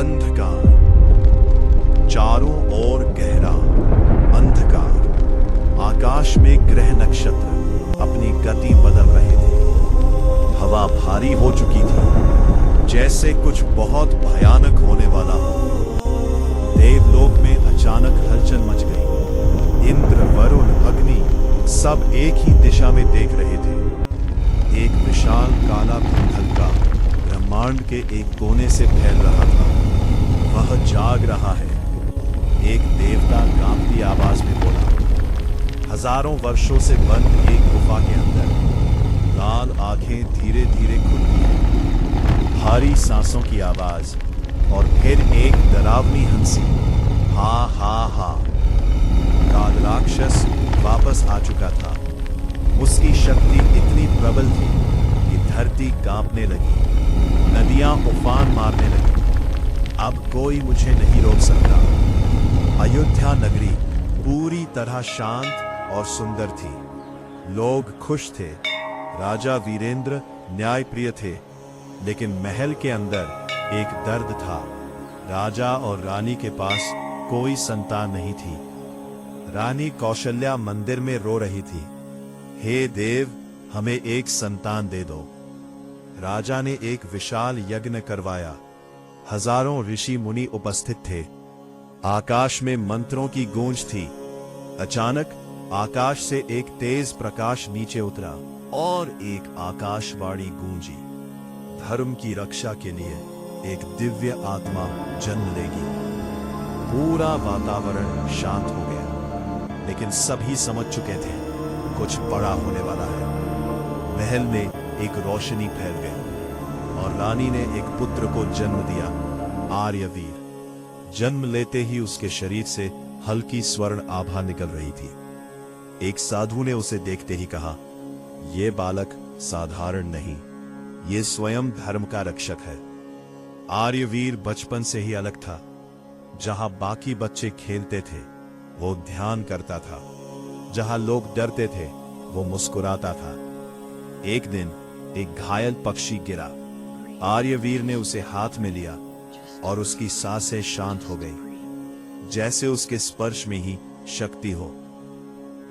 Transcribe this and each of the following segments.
अंधकार, चारों ओर गहरा अंधकार। आकाश में ग्रह नक्षत्र अपनी गति बदल रहे थे। हवा भारी हो चुकी थी, जैसे कुछ बहुत भयानक होने वाला हो। देवलोक में अचानक हलचल मच गई। इंद्र, वरुण, अग्नि सब एक ही दिशा में देख रहे थे। एक विशाल काला धुंधल का ब्रह्मांड के एक कोने से फैल रहा था। वह जाग रहा है। एक देवता कांपती आवाज में बोला। हजारों वर्षों से बंद एक गुफा के अंदर लाल आंखें धीरे धीरे खुलती हैं। भारी सांसों की आवाज और फिर एक डरावनी हंसी। हा हा हा। काल राक्षस वापस आ चुका था। उसकी शक्ति इतनी प्रबल थी कि धरती कांपने लगी, नदियां उफान मारने लगी। अब कोई मुझे नहीं रोक सकता। अयोध्या नगरी पूरी तरह शांत और सुंदर थी। लोग खुश थे। राजा वीरेंद्र न्यायप्रिय थे, लेकिन महल के अंदर एक दर्द था। राजा और रानी के पास कोई संतान नहीं थी। रानी कौशल्या मंदिर में रो रही थी। हे देव, हमें एक संतान दे दो। राजा ने एक विशाल यज्ञ करवाया। हजारों ऋषि मुनि उपस्थित थे। आकाश में मंत्रों की गूंज थी। अचानक आकाश से एक तेज प्रकाश नीचे उतरा और एक आकाशवाणी गूंजी। धर्म की रक्षा के लिए एक दिव्य आत्मा जन्म लेगी। पूरा वातावरण शांत हो गया, लेकिन सभी समझ चुके थे कुछ बड़ा होने वाला है। महल में एक रोशनी फैल गई और रानी ने एक पुत्र को जन्म दिया, आर्यवीर। जन्म लेते ही उसके शरीर से हल्की स्वर्ण आभा निकल रही थी। एक साधु ने उसे देखते ही कहा, यह बालक साधारण नहीं, ये स्वयं धर्म का रक्षक है। आर्यवीर बचपन से ही अलग था। जहां बाकी बच्चे खेलते थे, वो ध्यान करता था। जहां लोग डरते थे, वो मुस्कुराता था। एक दिन एक घायल पक्षी गिरा। आर्यवीर ने उसे हाथ में लिया और उसकी सांसें शांत हो गई, जैसे उसके स्पर्श में ही शक्ति हो।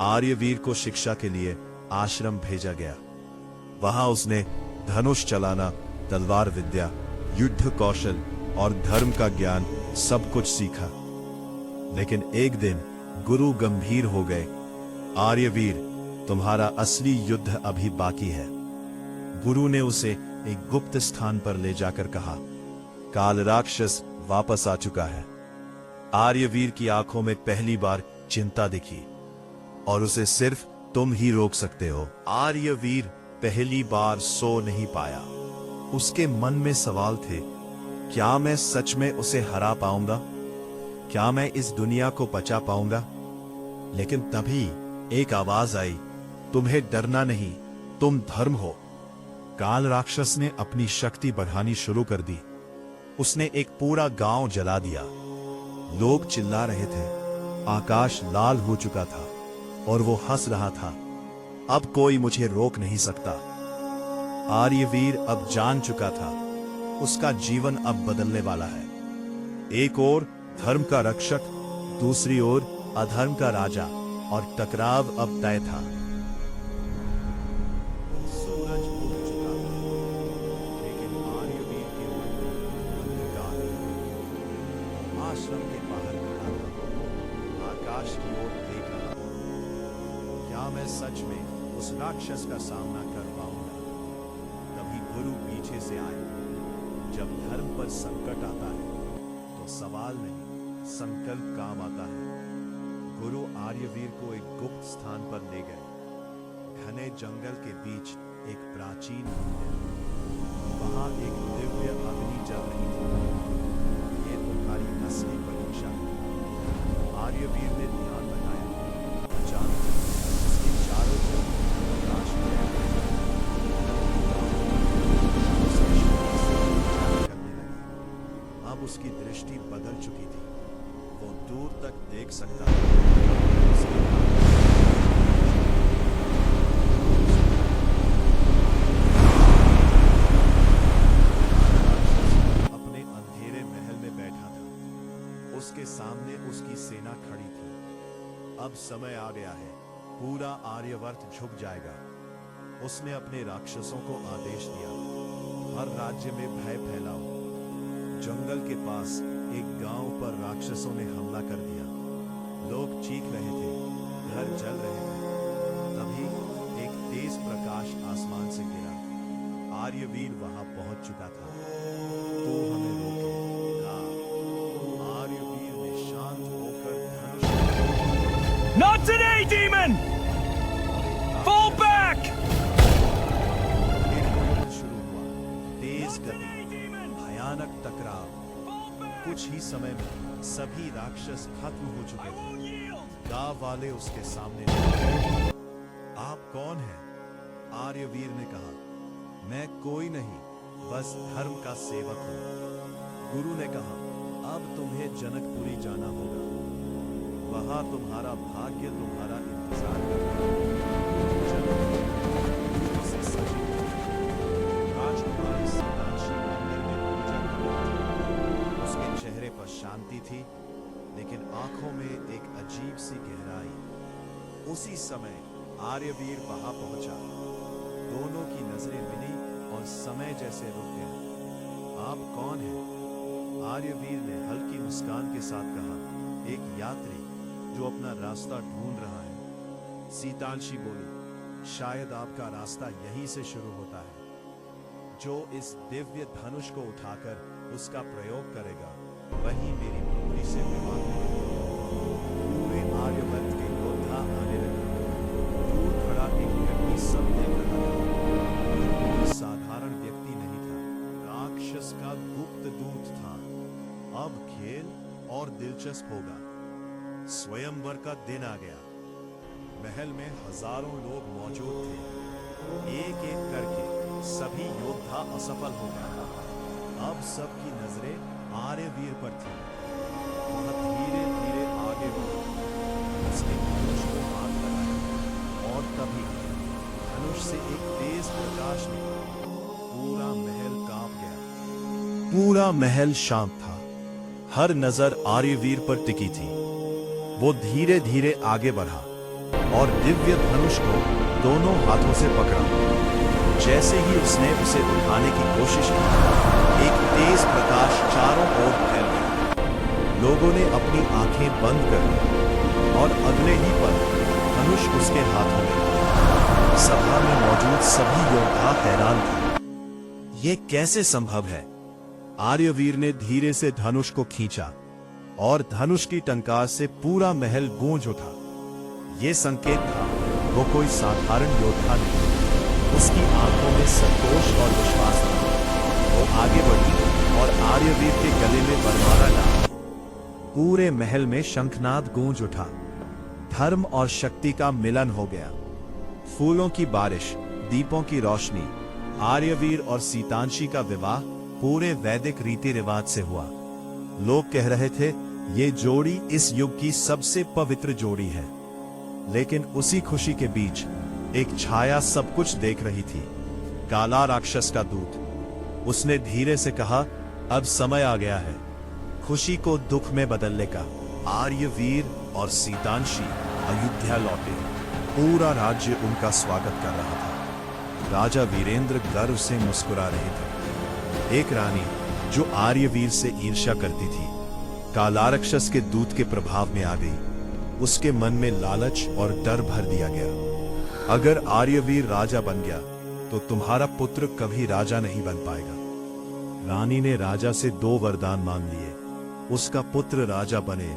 आर्यवीर को शिक्षा के लिए आश्रम भेजा गया। वहां उसने धनुष चलाना, तलवार विद्या, युद्ध कौशल और धर्म का ज्ञान सब कुछ सीखा। लेकिन एक दिन गुरु गंभीर हो गए। आर्यवीर, तुम्हारा असली युद्ध अभी बाकी है। गुरु ने उसे एक गुप्त स्थान पर ले जाकर कहा, काल राक्षस वापस आ चुका है। आर्यवीर की आंखों में पहली बार चिंता दिखी और उसे सिर्फ तुम ही रोक सकते हो। आर्यवीर पहली बार सो नहीं पाया। उसके मन में सवाल थे, क्या मैं सच में उसे हरा पाऊंगा? क्या मैं इस दुनिया को बचा पाऊंगा? लेकिन तभी एक आवाज आई, तुम्हें डरना नहीं, तुम धर्म हो। काल राक्षस ने अपनी शक्ति बढ़ानी शुरू कर दी। उसने एक पूरा गांव जला दिया। लोग चिल्ला रहे थे। आकाश लाल हो चुका था और वो हंस रहा था, अब कोई मुझे रोक नहीं सकता। आर्यवीर अब जान चुका था, उसका जीवन अब बदलने वाला है। एक ओर धर्म का रक्षक, दूसरी ओर अधर्म का राजा, और टकराव अब तय था। सूरज उग चुका था, लेकिन आर्यवीर के मन में अंधकार था। आश्रम के बाहर खड़ा था, आकाश की ओर देख रहा था। क्या मैं सच में उस राक्षस का सामना कर पाऊंगा? तभी गुरु पीछे से आए। जब धर्म पर संकट आता है, तो सवाल नहीं, संकल्प काम आता है। गुरु आर्यवीर को एक गुप्त स्थान पर ले गए। घने जंगल के बीच एक प्राचीन मंदिर। वहां एक दिव्य अग्नि जल रही थी। ये तुम्हारी असली परीक्षा है। आर्यवीर ने ध्यान लगाया। अचानक उसके चारों तरफ प्रकाश फैल गया। उसके शरीर से करने लगी। अब उसकी दृष्टि बदल चुकी थी। वो दूर तक देख सकता था। अपने अंधेरे महल में बैठ उसके सामने उसकी सेना खड़ी थी। अब समय आ गया है, पूरा आर्यवर्त झुक जाएगा। उसने अपने राक्षसों को आदेश दिया, हर राज्य में भय फैलाओ। जंगल के पास एक गांव पर राक्षसों ने हमला कर दिया। लोग चीख रहे थे, घर जल रहे थे। तभी एक तेज प्रकाश आसमान से गिरा। आर्यवीर वहां पहुंच चुका था। तो हमें रोके, कहा। आर्यवीर ने शांत होकर धनुष Not today, demon! Fall back! एक युद्ध शुरू हुआ। तेज गति, भयानक टकराव। कुछ ही समय में सभी राक्षस खत्म हो चुके थे। गांव वाले उसके सामने थे। आप कौन हैं? आर्यवीर ने कहा, मैं कोई नहीं, बस धर्म का सेवक हूं। गुरु ने कहा, अब तुम्हें जनकपुरी जाना होगा। वहां तुम्हारा भाग्य तुम्हारा इंतजार कर रहा है। जनकपुरी से सजी राजकुमारी सीतांशी मंदिर में पूजा कर रही थी। उसके चेहरे पर शांति थी, लेकिन आंखों में एक अजीब सी गहराई। उसी समय आर्यवीर वहां पहुंचा। दोनों की नजरें मिली और समय जैसे रुक गया। आप कौन हैं? आर्यवीर ने हल्की मुस्कान के साथ कहा, एक यात्री जो अपना रास्ता ढूंढ रहा है। सीतांशी बोली, शायद आपका रास्ता यहीं से शुरू होता है। जो इस दिव्य धनुष को उठाकर उसका प्रयोग करेगा, वही मेरी पुत्री से विवाह करेगा। पूरे आर्यवर्त के योद्धा आने लगे। दूर खड़ा एक व्यक्ति सब देख रहा था। कोई साधारण व्यक्ति नहीं था, राक्षस का गुप्त दूत था। अब खेल और दिलचस्प होगा। स्वयंवर का दिन आ गया। महल में हजारों लोग मौजूद थे। एक एक करके सभी योद्धा असफल हो गए। अब सबकी नजरें आर्यवीर पर थी। वह धीरे धीरे आगे बढ़ा। उसने धनुष को हाथ लगाया और तभी धनुष से एक तेज प्रकाश निकला। पूरा महल कांप गया। पूरा महल शांत था। हर नजर आर्यवीर पर टिकी थी। वो धीरे धीरे आगे बढ़ा और दिव्य धनुष को दोनों हाथों से पकड़ा। जैसे ही उसने उसे उठाने की कोशिश की, एक तेज प्रकाश चारों ओर फैल गया। लोगों ने अपनी आंखें बंद कर ली और अगले ही पल धनुष उसके हाथों में था। सभा में मौजूद सभी योद्धा हैरान थे। यह कैसे संभव है? आर्यवीर ने धीरे से धनुष को खींचा और धनुष की टंकार से पूरा महल गूंज उठा। यह संकेत था वो कोई साधारण योद्धा नहीं। उसकी आंखों में संतोष और विश्वास था। वो आगे बढ़ी और आर्यवीर के गले में वरमाला डाला। पूरे महल में शंखनाद गूंज उठा। धर्म और शक्ति का मिलन हो गया। फूलों की बारिश, दीपों की रोशनी। आर्यवीर और सीतांशी का विवाह पूरे वैदिक रीति रिवाज से हुआ। लोग कह रहे थे, ये जोड़ी इस युग की सबसे पवित्र जोड़ी है। लेकिन उसी खुशी के बीच एक छाया सब कुछ देख रही थी। काला राक्षस का दूत। उसने धीरे से कहा, अब समय आ गया है खुशी को दुख में बदलने का। आर्यवीर और सीतांशी अयोध्या लौटे। पूरा राज्य उनका स्वागत कर रहा था। राजा वीरेंद्र गर्व से मुस्कुरा रहे थे। एक रानी जो आर्यवीर से ईर्ष्या करती थी, कालाराक्षस के दूत के प्रभाव में आ गई। उसके मन में लालच और डर भर दिया गया। अगर आर्यवीर राजा बन गया तो तुम्हारा पुत्र कभी राजा नहीं बन पाएगा। रानी ने राजा से 2 वरदान मांग लिए। उसका पुत्र राजा बने,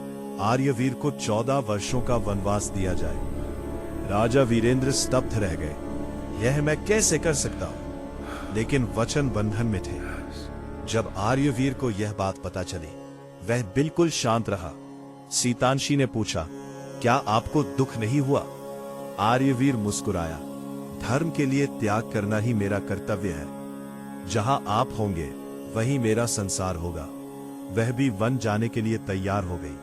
आर्यवीर को 14 वर्षों का वनवास दिया जाए। राजा वीरेंद्र स्तब्ध रह गए। यह मैं कैसे कर सकता हूं? लेकिन वचन बंधन में थे। जब आर्यवीर को यह बात पता चली, वह बिल्कुल शांत रहा। सीतांशी ने पूछा, क्या आपको दुख नहीं हुआ? आर्यवीर मुस्कुराया, धर्म के लिए त्याग करना ही मेरा कर्तव्य है। जहां आप होंगे वहीं मेरा संसार होगा। वह भी वन जाने के लिए तैयार हो गई।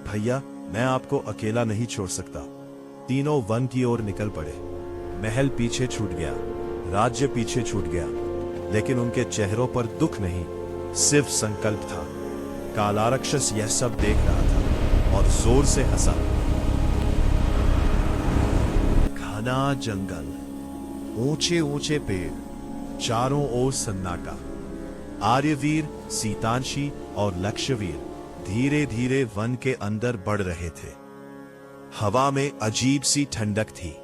भैया, मैं आपको अकेला नहीं छोड़ सकता। तीनों वन की ओर निकल पड़े। महल पीछे छूट गया, राज्य पीछे छूट गया, लेकिन उनके चेहरों पर दुख नहीं, सिर्फ संकल्प था। काला राक्षस यह सब देख रहा था और जोर से हंसा। घना जंगल, ऊंचे ऊंचे पेड़, चारों ओर सन्नाटा। आर्यवीर, सीतांशी और लक्षवीर धीरे धीरे वन के अंदर बढ़ रहे थे। हवा में अजीब सी ठंडक थी,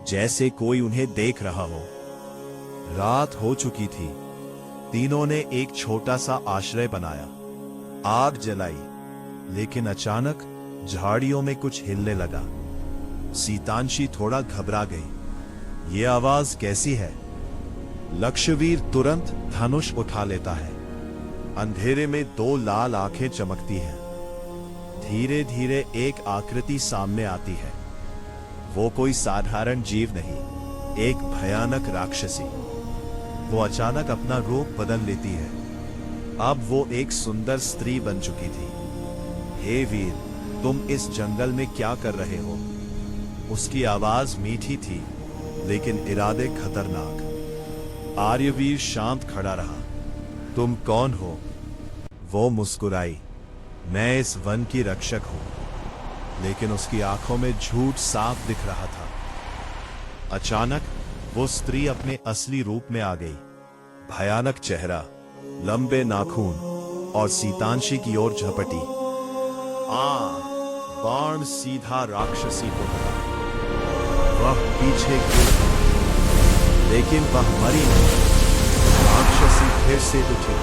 जैसे कोई उन्हें देख रहा हो। रात हो चुकी थी। तीनों ने एक छोटा सा आश्रय बनाया, आग जलाई, लेकिन अचानक झाड़ियों में कुछ हिलने लगा। सीतांशी थोड़ा घबरा गई। ये आवाज कैसी है? लक्षवीर तुरंत धनुष उठा लेता है। अंधेरे में दो लाल आंखें चमकती हैं। धीरे धीरे एक आकृति सामने आती है। वो कोई साधारण जीव नहीं, एक भयानक राक्षसी। वो अचानक अपना रूप बदल लेती है। अब वो एक सुंदर स्त्री बन चुकी थी। हे वीर, तुम इस जंगल में क्या कर रहे हो? उसकी आवाज मीठी थी, लेकिन इरादे खतरनाक। आर्यवीर शांत खड़ा रहा। तुम कौन हो? वो मुस्कुराई। मैं इस वन की रक्षक हूं। लेकिन उसकी आंखों में झूठ साफ दिख रहा था। अचानक वो स्त्री अपने असली रूप में आ गई। भयानक चेहरा, लंबे नाखून और सीतांशी की ओर झपटी। बाण सीधा राक्षसी को लगा। वह पीछे गिर गई, लेकिन वह मरी नहीं। राक्षसी फिर से उठी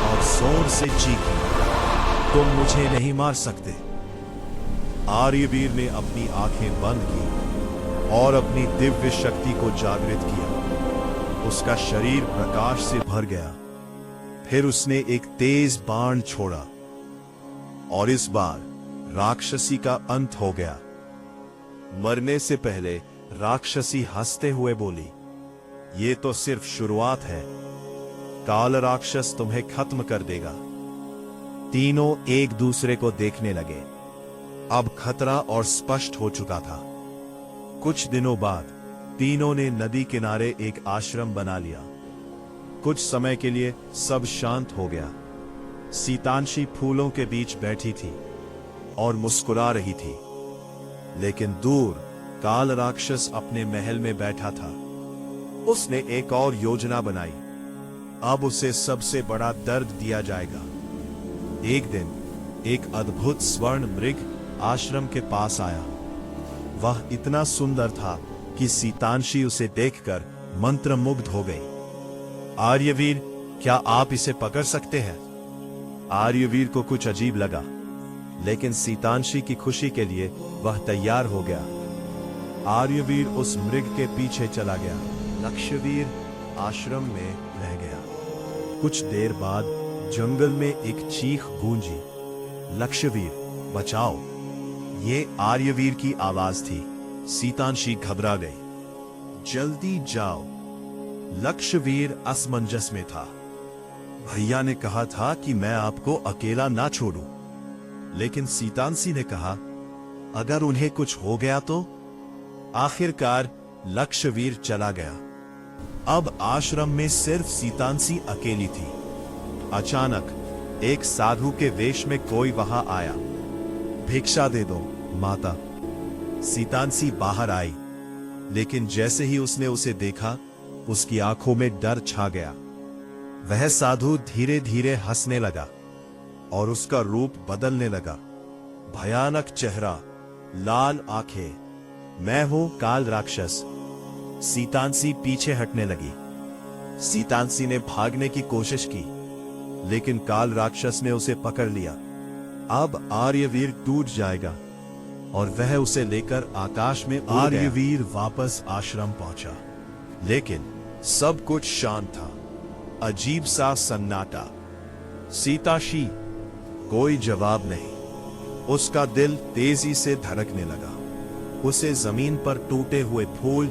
और जोर से चीखी, तुम मुझे नहीं मार सकते। आर्यवीर ने अपनी आंखें बंद की और अपनी दिव्य शक्ति को जागृत किया। उसका शरीर प्रकाश से भर गया। फिर उसने एक तेज बाण छोड़ा और इस बार राक्षसी का अंत हो गया। मरने से पहले राक्षसी हंसते हुए बोली, ये तो सिर्फ शुरुआत है। काल राक्षस तुम्हें खत्म कर देगा। तीनों एक दूसरे को देखने लगे। अब खतरा और स्पष्ट हो चुका था। कुछ दिनों बाद तीनों ने नदी किनारे एक आश्रम बना लिया। कुछ समय के लिए सब शांत हो गया। सीतांशी फूलों के बीच बैठी थी और मुस्कुरा रही थी। लेकिन दूर काल राक्षस अपने महल में बैठा था। उसने एक और योजना बनाई। अब उसे सबसे बड़ा दर्द दिया जाएगा। एक दिन एक अद्भुत स्वर्ण मृग आश्रम के पास आया। वह इतना सुंदर था कि सीतांशी उसे देखकर मंत्रमुग्ध हो गई। आर्यवीर, क्या आप इसे पकड़ सकते हैं? आर्यवीर को कुछ अजीब लगा, लेकिन सीतांशी की खुशी के लिए वह तैयार हो गया। आर्यवीर उस मृग के पीछे चला गया। लक्षवीर आश्रम में रह गया। कुछ देर बाद जंगल में एक चीख गूंजी, लक्षवीर बचाओ। ये आर्यवीर की आवाज थी। सीतांशी घबरा गई। जल्दी जाओ। लक्षवीर असमंजस में था। भैया ने कहा था कि मैं आपको अकेला ना छोड़ूं, लेकिन सीतांशी ने कहा, अगर उन्हें कुछ हो गया तो? आखिरकार लक्षवीर चला गया। अब आश्रम में सिर्फ सीतांशी अकेली थी। अचानक एक साधु के वेश में कोई वहां आया। भिक्षा दे दो माता। सीतांशी बाहर आई, लेकिन जैसे ही उसने उसे देखा, उसकी आंखों में डर छा गया। वह साधु धीरे धीरे हंसने लगा और उसका रूप बदलने लगा। भयानक चेहरा, लाल आंखें। मैं हूं काल राक्षस। सीतांशी पीछे हटने लगी। सीतांशी ने भागने की कोशिश की, लेकिन काल राक्षस ने उसे पकड़ लिया। अब आर्यवीर टूट जाएगा और वह उसे लेकर आकाश में उड़ गया। आर्यवीर वापस आश्रम पहुंचा, लेकिन सब कुछ शांत था। अजीब सा सन्नाटा। सीतांशी, कोई जवाब नहीं। उसका दिल तेजी से धड़कने लगा। उसे जमीन पर टूटे हुए फूल,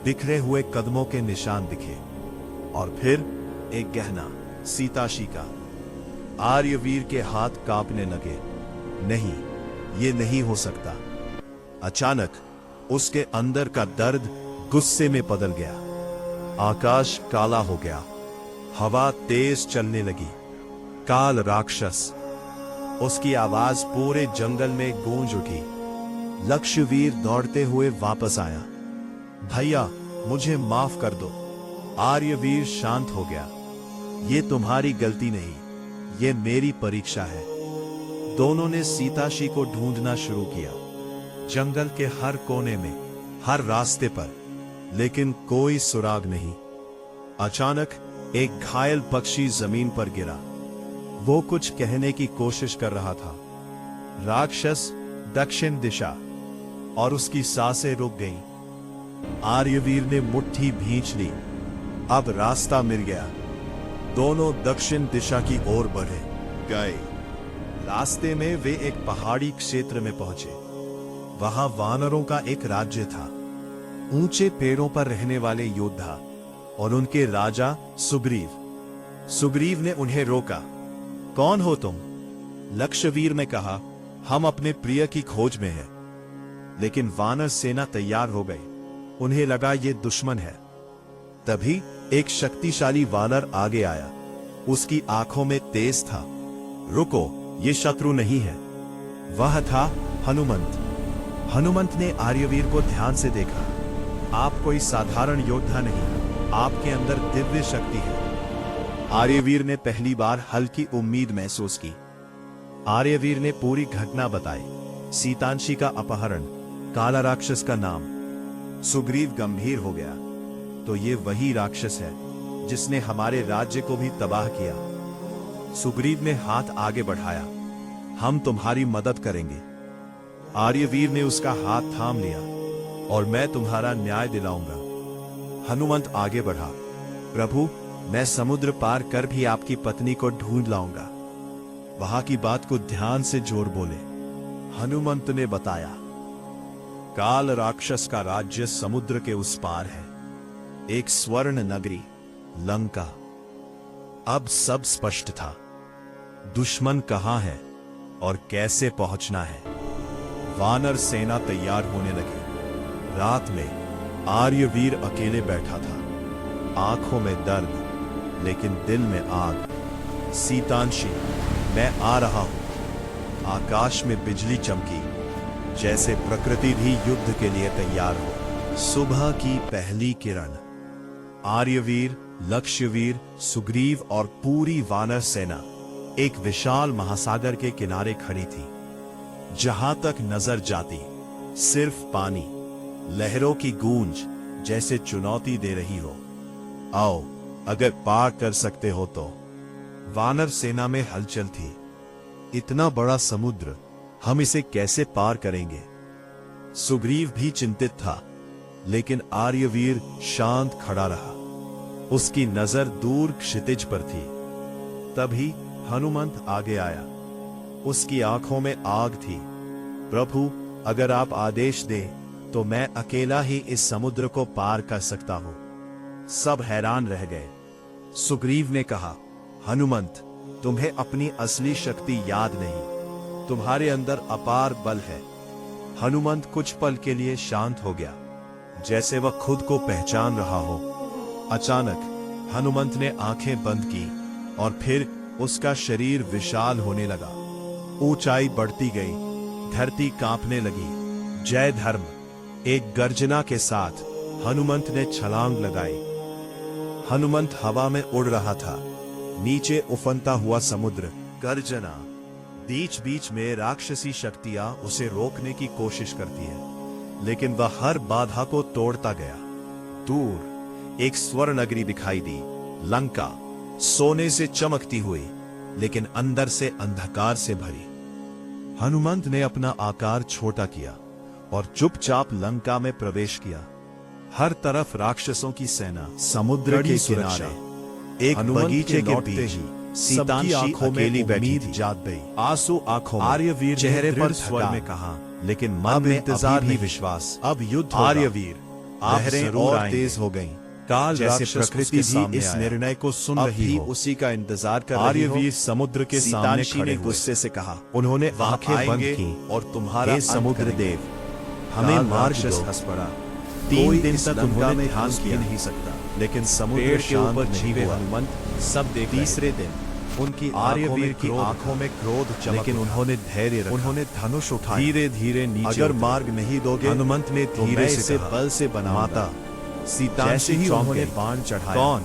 बिखरे हुए कदमों के निशान दिखे और फिर एक गहना, सीतांशी का। आर्यवीर के हाथ कांपने लगे। नहीं, ये नहीं हो सकता। अचानक उसके अंदर का दर्द गुस्से में बदल गया। आकाश काला हो गया। हवा तेज चलने लगी। काल राक्षस, उसकी आवाज पूरे जंगल में गूंज उठी। लक्षवीर दौड़ते हुए वापस आया। भैया, मुझे माफ कर दो। आर्यवीर शांत हो गया। ये तुम्हारी गलती नहीं, ये मेरी परीक्षा है। दोनों ने सीताशी को ढूंढना शुरू किया, जंगल के हर कोने में, हर रास्ते पर, लेकिन कोई सुराग नहीं। अचानक एक घायल पक्षी जमीन पर गिरा। वो कुछ कहने की कोशिश कर रहा था। राक्षस दक्षिण दिशा, और उसकी सांसें रुक गईं। आर्यवीर ने मुट्ठी भींच ली। अब रास्ता मिल गया। दोनों दक्षिण दिशा की ओर बढ़े गए। रास्ते में वे एक पहाड़ी क्षेत्र में पहुंचे। वहां वानरों का एक राज्य था। ऊंचे पेड़ों पर रहने वाले योद्धा और उनके राजा सुग्रीव। सुग्रीव ने उन्हें रोका। कौन हो तुम? लक्षवीर ने कहा, हम अपने प्रिय की खोज में हैं। लेकिन वानर सेना तैयार हो गई। उन्हें लगा ये दुश्मन है। तभी एक शक्तिशाली वानर आगे आया। उसकी आंखों में तेज था। रुको, ये शत्रु नहीं है। वह था हनुमंत। हनुमंत ने आर्यवीर को ध्यान से देखा। आप कोई साधारण योद्धा नहीं, आपके अंदर दिव्य शक्ति है। आर्यवीर ने पहली बार हल्की उम्मीद महसूस की। आर्यवीर ने पूरी घटना बताई। सीतांशी का अपहरण, काला राक्षस का नाम। सुग्रीव गंभीर हो गया। तो ये वही राक्षस है जिसने हमारे राज्य को भी तबाह किया। सुग्रीव ने हाथ आगे बढ़ाया। हम तुम्हारी मदद करेंगे। आर्यवीर ने उसका हाथ थाम लिया। और मैं तुम्हारा न्याय दिलाऊंगा। हनुमंत आगे बढ़ा। प्रभु, मैं समुद्र पार कर भी आपकी पत्नी को ढूंढ लाऊंगा। वहां की बात को ध्यान से जोर बोले। हनुमंत ने बताया, काल राक्षस का राज्य समुद्र के उस पार है, एक स्वर्ण नगरी, लंका। अब सब स्पष्ट था। दुश्मन कहां है और कैसे पहुंचना है। वानर सेना तैयार होने लगी। रात में आर्यवीर अकेले बैठा था। आंखों में दर्द, लेकिन दिल में आग। सीतांशी, मैं आ रहा हूं। आकाश में बिजली चमकी, जैसे प्रकृति भी युद्ध के लिए तैयार हो। सुबह की पहली किरण। आर्यवीर, लक्षवीर, सुग्रीव और पूरी वानर सेना एक विशाल महासागर के किनारे खड़ी थी। जहां तक नजर जाती, सिर्फ पानी, लहरों की गूंज जैसे चुनौती दे रही हो। आओ, अगर पार कर सकते हो तो। वानर सेना में हलचल थी। इतना बड़ा समुद्र, हम इसे कैसे पार करेंगे? सुग्रीव भी चिंतित था, लेकिन आर्यवीर शांत खड़ा रहा। उसकी नजर दूर क्षितिज पर थी। तभी हनुमंत आगे आया। उसकी आंखों में आग थी। प्रभु, अगर आप आदेश दें तो मैं अकेला ही इस समुद्र को पार कर सकता हूं। सब हैरान रह गए। सुग्रीव ने कहा, हनुमंत, तुम्हें अपनी असली शक्ति याद नहीं। तुम्हारे अंदर अपार बल है। हनुमंत कुछ पल के लिए शांत हो गया, जैसे वह खुद को पहचान रहा हो। अचानक हनुमंत ने आंखें बंद की और फिर उसका शरीर विशाल होने लगा। ऊंचाई बढ़ती गई, धरती कांपने लगी। जय धर्म! एक गर्जना के साथ हनुमंत ने छलांग लगाई। हनुमंत हवा में उड़ रहा था। नीचे उफनता हुआ समुद्र, गर्जना। बीच बीच में राक्षसी शक्तियां उसे रोकने की कोशिश करती है, लेकिन वह हर बाधा को तोड़ता गया। दूर एक स्वर्ण नगरी दिखाई दी, लंका, सोने से चमकती हुई, लेकिन अंदर से अंधकार से भरी। हनुमंत ने अपना आकार छोटा किया और चुपचाप लंका में प्रवेश किया। हर तरफ राक्षसों की सेना, समुद्र के किनारे। एक बगीचे के बीच सीतांशी आंखों में उम्मीद जाग गई। आंसू आंखों में, आर्यवीर चेहरे पर स्वर में कहा, लेकिन मन में इंतजार भी विश्वास। अब युद्ध होगा। आर्यवीर, लहरें और तेज हो गईं। काल जैसे प्रकृति भी इस निर्णय को सुन रही हो, उसी का इंतजार कर रही हो। आर्यवीर समुद्र के सामने खड़े गुस्से से कहा। उन्होंने आंखें बंद की और तुम्हारा समुद्र देव हमें मार दो। हंस पड़ा। 3 दिन तक उन्होंने ध्यान किया नहीं सकता, लेकिन समुद्र के ऊपर छिपे हनुमंत सब देख। तीसरे दिन उनकी आर्यवीर की आंखों में क्रोध चमक लेकिन उठा। उन्होंने धैर्य रखा। उन्होंने धनुष उठाया। धीरे धीरे नीचे अगर उतरे। मार्ग नहीं दोगे, हनुमंत ने तो धीरे मैं से इसे कहा, बल से बनाऊंगा। माता सीतांशी जैसे ही चौंक उन्होंने गई। बाण चढ़ाया, कौन?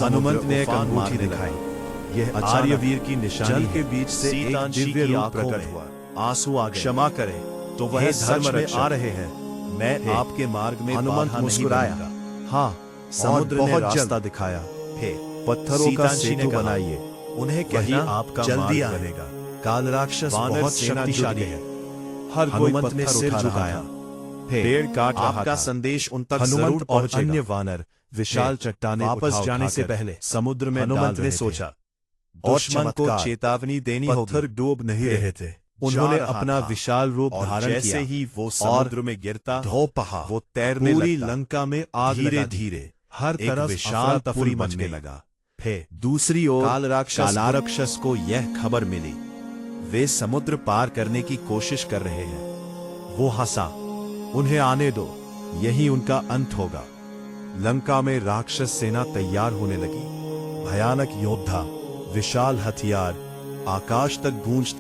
हनुमंत ने एक उफान अंगूठी मारने दिखाई। लगा। यह अचानक आर्यवीर की निशानी जल है। के बीच से एक सीतांशी दिव्य की रूप आंखों प्रकट में हुआ। आंसू आ गए। क्षमा करें, तो वह हे सच में धर्मरक्षक, आ रहे हैं। मैं हे, आपके मार्ग में हनुमंत बाधा मुस्कुराया। नहीं बनूंगा। हाँ, समुद्र और ने बहुत रास्ता जल्द दिखाया। हे, पत्थरों का सीतांशी ने सेतु कहा, बनाइए। उन्हें वही कहना आपका जल्दी मार्ग आए। बनेगा। काल राक्षस वानर बहुत सेना शक्तिशाली जुट है। गई। हर कोई हनुमंत ने पत्थर सिर उठा रहा झुकाया। था। हे, पेड़ काट रहा आपका था। संदेश उन तक हनुमंत जरूर और पहुंचेगा। अन्य वानर विशाल चट्टाने वापस जाने से पहले समुद्र में हनुमंत डाल ने रहे थे। सोचा, और दुश्मन को चमत्कार, चेतावनी देनी होगी। पत्थर डूब नहीं हे, रहे थे। जा उन्होंने रहा अपना था। विशाल रूप और धारण जैसे किया। ही वो समुद्र में गिरता, धोपहा वो तैरने पूरी लगता। लंका में आग धीरे लगा दी। धीरे हर एक तरफ विशाल अफरा-तफरी पुल मचने बनने लगा। फिर दूसरी ओर काल राक्षस को यह खबर मिली, वे समुद्र पार करने की कोशिश कर रहे हैं। वो हंसा, उन्हें आने दो, यही उनका अंत होगा। लंका में राक्षस सेना तैयार होने लगी। भयानक योद्धा, विशाल हथियार, आकाश तक गूंजते